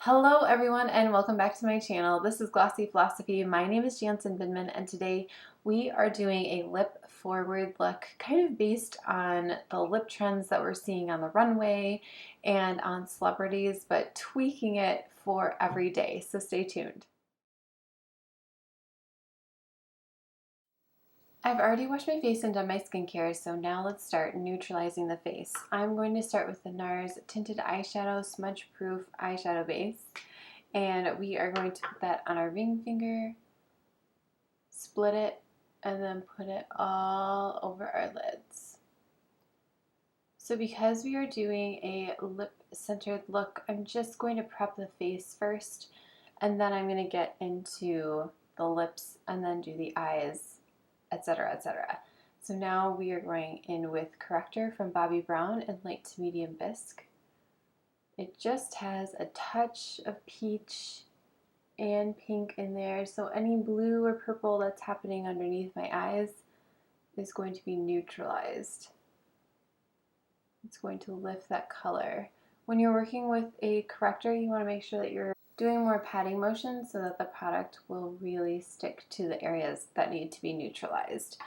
Hello everyone and welcome back to my channel. This is Glossy Philosophy. My name is Jansen Bidman and today we are doing a lip forward look kind of based on the lip trends that we're seeing on the runway and on celebrities, but tweaking it for every day. So stay tuned. I've already washed my face and done my skincare, so now let's start neutralizing the face. I'm going to start with the NARS Tinted Eyeshadow Smudge Proof Eyeshadow Base, and we are going to put that on our ring finger, split it, and then put it all over our lids. So because we are doing a lip-centered look, I'm just going to prep the face first, and then I'm going to get into the lips and then do the eyes, etc., etc. So now we are going in with Corrector from Bobbi Brown in light to medium Bisque. It just has a touch of peach and pink in there, so any blue or purple that's happening underneath my eyes is going to be neutralized. It's going to lift that color. When you're working with a corrector, you want to make sure that you're doing more patting motions so that the product will really stick to the areas that need to be neutralized.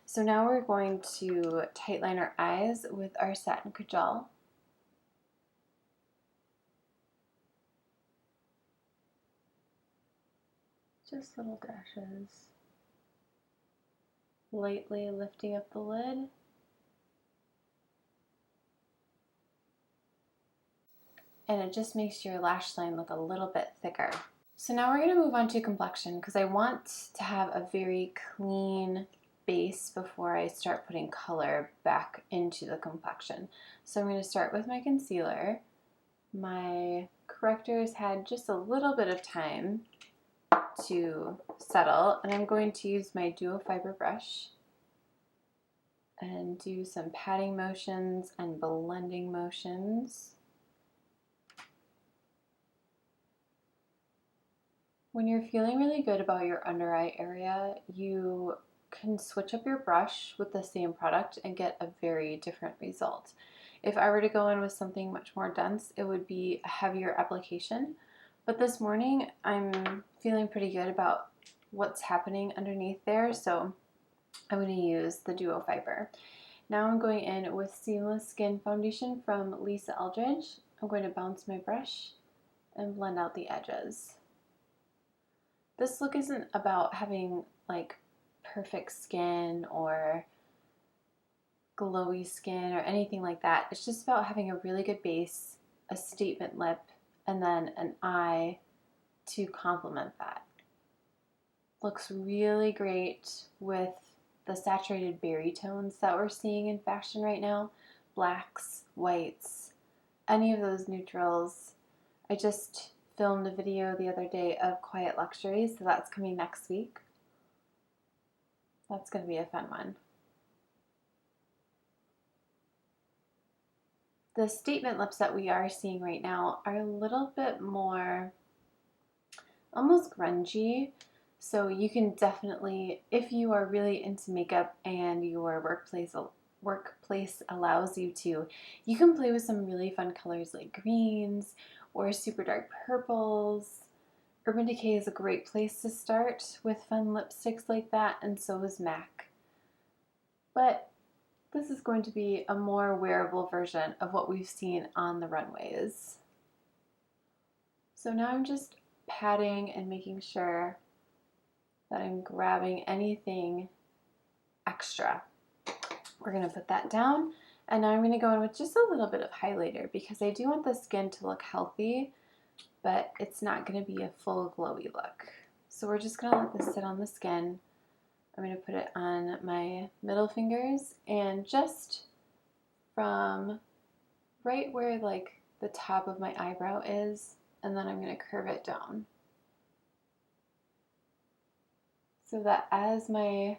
So now we're going to tightline our eyes with our satin kajal. Just little dashes. Lightly lifting up the lid. And it just makes your lash line look a little bit thicker. So now we're going to move on to complexion because I want to have a very clean base before I start putting color back into the complexion. So I'm going to start with my concealer. My correctors had just a little bit of time to settle, and I'm going to use my duo fiber brush and do some patting motions and blending motions. When you're feeling really good about your under eye area, you can switch up your brush with the same product and get a very different result. If I were to go in with something much more dense, it would be a heavier application. But this morning, I'm feeling pretty good about what's happening underneath there, so I'm going to use the duo fiber. Now I'm going in with Seamless Skin Foundation from Lisa Eldridge. I'm going to bounce my brush and blend out the edges. This look isn't about having like perfect skin or glowy skin or anything like that. It's just about having a really good base, a statement lip, and then an eye to complement that. Looks really great with the saturated berry tones that we're seeing in fashion right now. Blacks, whites, any of those neutrals. I just filmed a video the other day of Quiet Luxury, so that's coming next week. That's going to be a fun one. The statement lips that we are seeing right now are a little bit more almost grungy, so you can definitely, if you are really into makeup and your workplace allows you to, you can play with some really fun colors like greens or super dark purples. Urban Decay is a great place to start with fun lipsticks like that, and so is MAC. But this is going to be a more wearable version of what we've seen on the runways. So now I'm just patting and making sure that I'm grabbing anything extra. We're going to put that down. And now I'm going to go in with just a little bit of highlighter because I do want the skin to look healthy, but it's not going to be a full glowy look. So we're just going to let this sit on the skin. I'm going to put it on my middle fingers and just from right where like the top of my eyebrow is, and then I'm going to curve it down. So that as my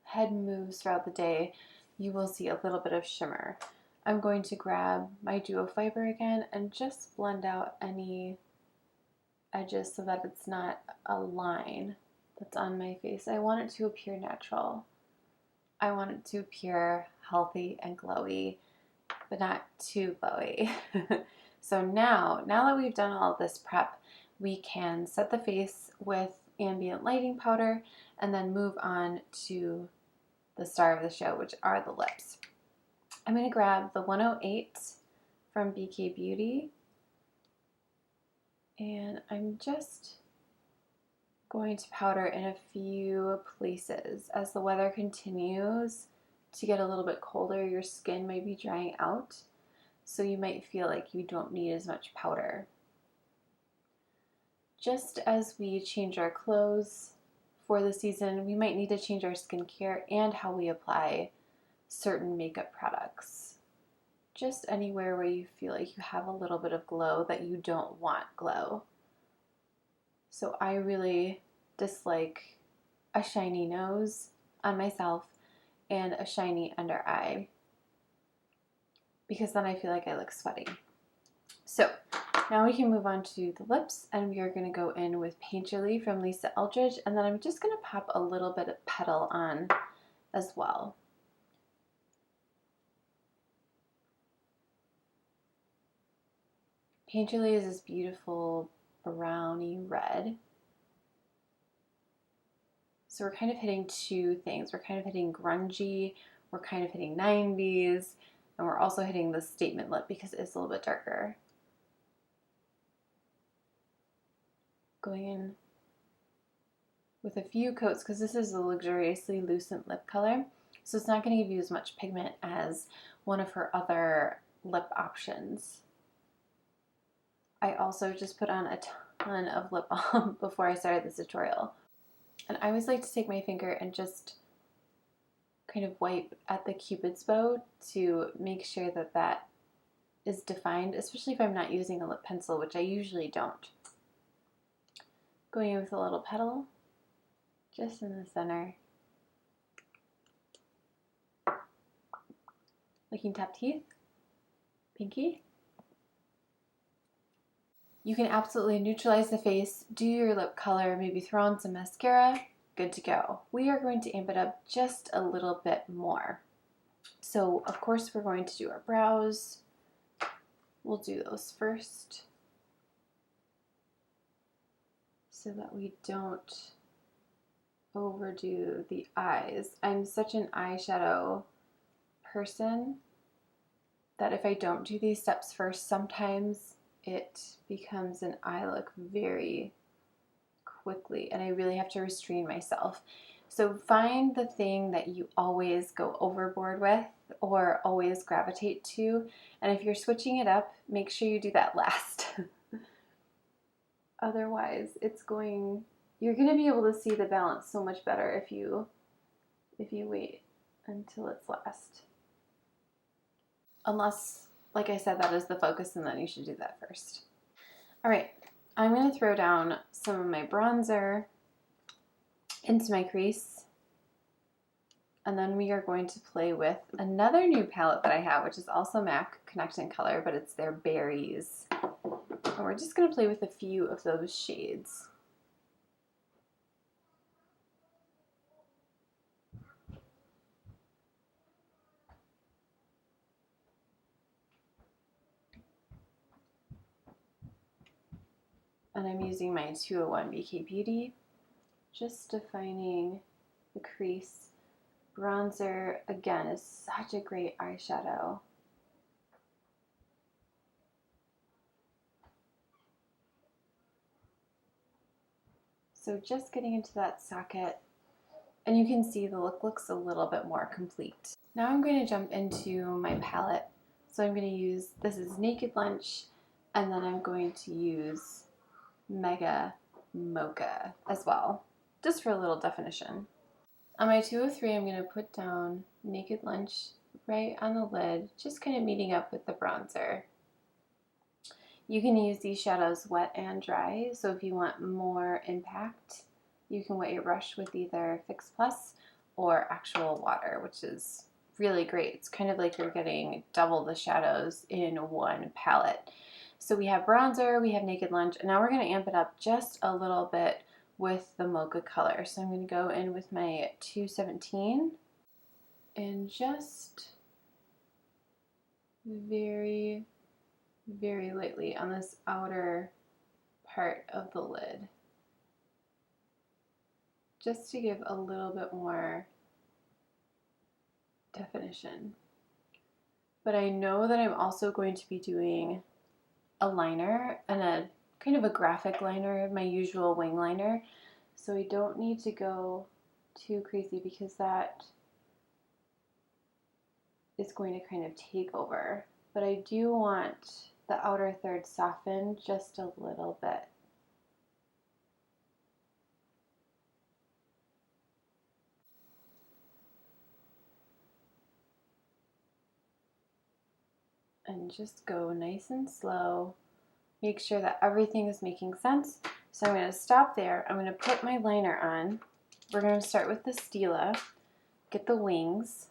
head moves throughout the day, you will see a little bit of shimmer. I'm going to grab my duo fiber again and just blend out any edges so that it's not a line that's on my face. I want it to appear natural. I want it to appear healthy and glowy, but not too glowy. So now that we've done all of this prep, we can set the face with ambient lighting powder and then move on to the star of the show, which are the lips. I'm going to grab the 108 from BK Beauty, and I'm just going to powder in a few places. As the weather continues to get a little bit colder, your skin might be drying out, so you might feel like you don't need as much powder. Just as we change our clothes for the season, we might need to change our skincare and how we apply certain makeup products. Just anywhere where you feel like you have a little bit of glow that you don't want glow. So I really dislike a shiny nose on myself and a shiny under eye, because then I feel like I look sweaty. So now we can move on to the lips, and we are going to go in with Painterly from Lisa Eldridge, and then I'm just going to pop a little bit of Petal on as well. Painterly is this beautiful browny red. So we're kind of hitting two things. We're kind of hitting grungy, we're kind of hitting 90s, and we're also hitting the statement lip because it's a little bit darker. Going in with a few coats because this is a luxuriously Lucent lip color, so it's not going to give you as much pigment as one of her other lip options. I also just put on a ton of lip balm before I started this tutorial. And I always like to take my finger and just kind of wipe at the Cupid's bow to make sure that that is defined, especially if I'm not using a lip pencil, which I usually don't. Going in with a little Petal, just in the center. Licking top teeth, pinky. You can absolutely neutralize the face, do your lip color, maybe throw on some mascara, good to go. We are going to amp it up just a little bit more. So of course we're going to do our brows. We'll do those first so that we don't overdo the eyes. I'm such an eyeshadow person that if I don't do these steps first, sometimes it becomes an eye look very quickly, and I really have to restrain myself. So find the thing that you always go overboard with or always gravitate to, and if you're switching it up, make sure you do that last. Otherwise, you're going to be able to see the balance so much better if you wait until it's last. Unless, like I said, that is the focus, and then you should do that first. All right, I'm going to throw down some of my bronzer into my crease, and then we are going to play with another new palette that I have, which is also MAC Connect in Color, but it's their Berries. And we're just going to play with a few of those shades. And I'm using my 201 BK Beauty, just defining the crease. Bronzer, again, is such a great eyeshadow. So just getting into that socket, and you can see the look looks a little bit more complete. Now I'm going to jump into my palette. So I'm going to use, this is Naked Lunch, and then I'm going to use Mega Mocha as well, just for a little definition. On my 203, I'm going to put down Naked Lunch right on the lid, just kind of meeting up with the bronzer. You can use these shadows wet and dry, so if you want more impact, you can wet your brush with either Fix Plus or actual water, which is really great. It's kind of like you're getting double the shadows in one palette. So we have bronzer, we have Naked Lunch, and now we're going to amp it up just a little bit with the mocha color. So I'm going to go in with my 217 and just very very lightly on this outer part of the lid, just to give a little bit more definition. But I know that I'm also going to be doing a liner, and a kind of a graphic liner, my usual wing liner, so I don't need to go too crazy because that is going to kind of take over. But I do want the outer third softened just a little bit. And just go nice and slow. Make sure that everything is making sense. So I'm going to stop there. I'm going to put my liner on. We're going to start with the Stila, get the wings,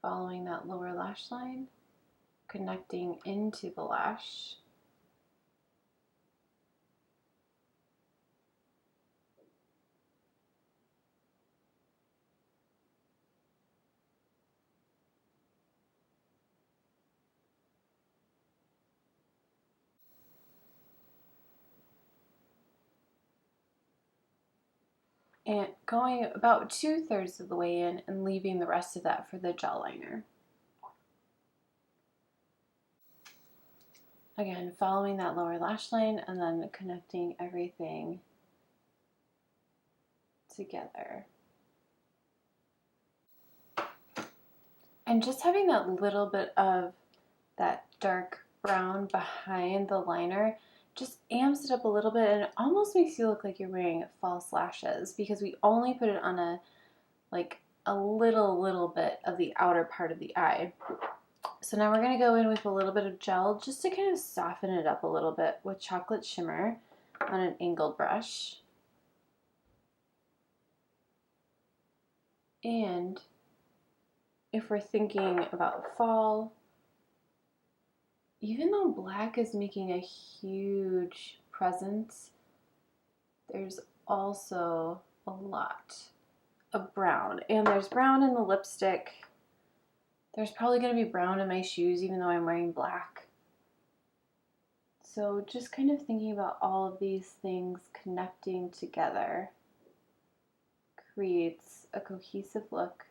following that lower lash line, connecting into the lash. And going about 2/3 of the way in and leaving the rest of that for the gel liner. Again, following that lower lash line and then connecting everything together. And just having that little bit of that dark brown behind the liner just amps it up a little bit, and it almost makes you look like you're wearing false lashes because we only put it on a little bit of the outer part of the eye. So now we're going to go in with a little bit of gel just to kind of soften it up a little bit with chocolate shimmer on an angled brush. And if we're thinking about fall, even though black is making a huge presence, there's also a lot of brown. And there's brown in the lipstick. There's probably going to be brown in my shoes even though I'm wearing black. So just kind of thinking about all of these things connecting together creates a cohesive look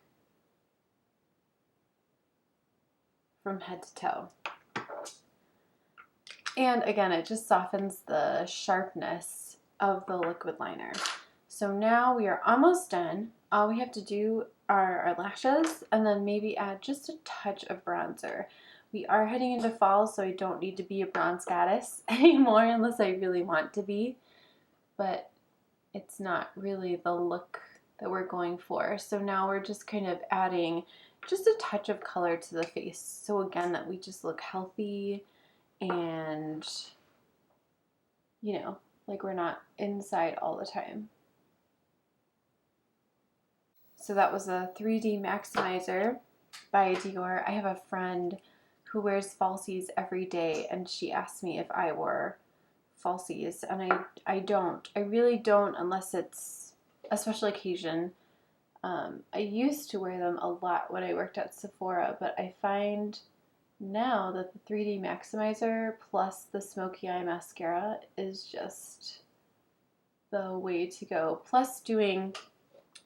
from head to toe. And again, it just softens the sharpness of the liquid liner. So now we are almost done. All we have to do are our lashes and then maybe add just a touch of bronzer. We are heading into fall, so I don't need to be a bronze goddess anymore unless I really want to be. But it's not really the look that we're going for. So now we're just kind of adding just a touch of color to the face. So again, that we just look healthy and, you know, like we're not inside all the time. So that was a 3D Maximizer by Dior. I have a friend who wears falsies every day, and she asked me if I wore falsies, and I don't. I really don't unless it's a special occasion. I used to wear them a lot when I worked at Sephora, but I find now that the 3D Maximizer plus the Smokey Eye Mascara is just the way to go. Plus doing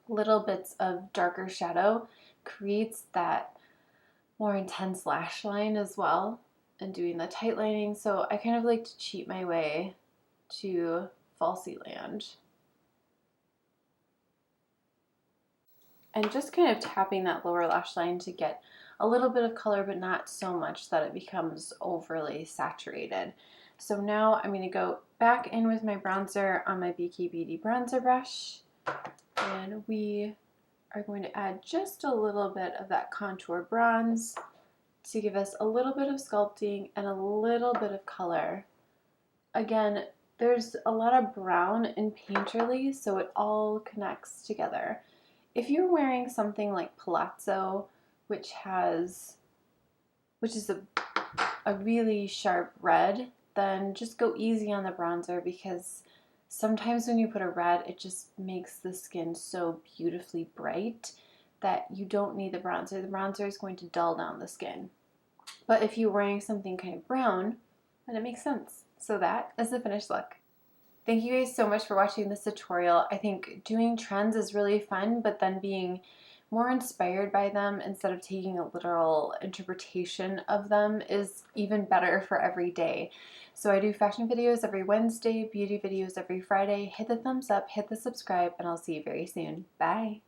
little bits of darker shadow creates that more intense lash line as well, and doing the tight lining. So I kind of like to cheat my way to falsie land. And just kind of tapping that lower lash line to get a little bit of color, but not so much that it becomes overly saturated. So now I'm going to go back in with my bronzer on my BK Beauty bronzer brush, and we are going to add just a little bit of that contour bronze to give us a little bit of sculpting and a little bit of color. Again, there's a lot of brown in Painterly, so it all connects together. If you're wearing something like Palazzo, which is a really sharp red, then just go easy on the bronzer, because sometimes when you put a red, it just makes the skin so beautifully bright that you don't need the bronzer. The bronzer is going to dull down the skin. But if you're wearing something kind of brown, then it makes sense. So that is the finished look. Thank you guys so much for watching this tutorial. I think doing trends is really fun, but then being more inspired by them instead of taking a literal interpretation of them is even better for every day. So I do fashion videos every Wednesday, beauty videos every Friday. Hit the thumbs up, hit the subscribe, and I'll see you very soon. Bye!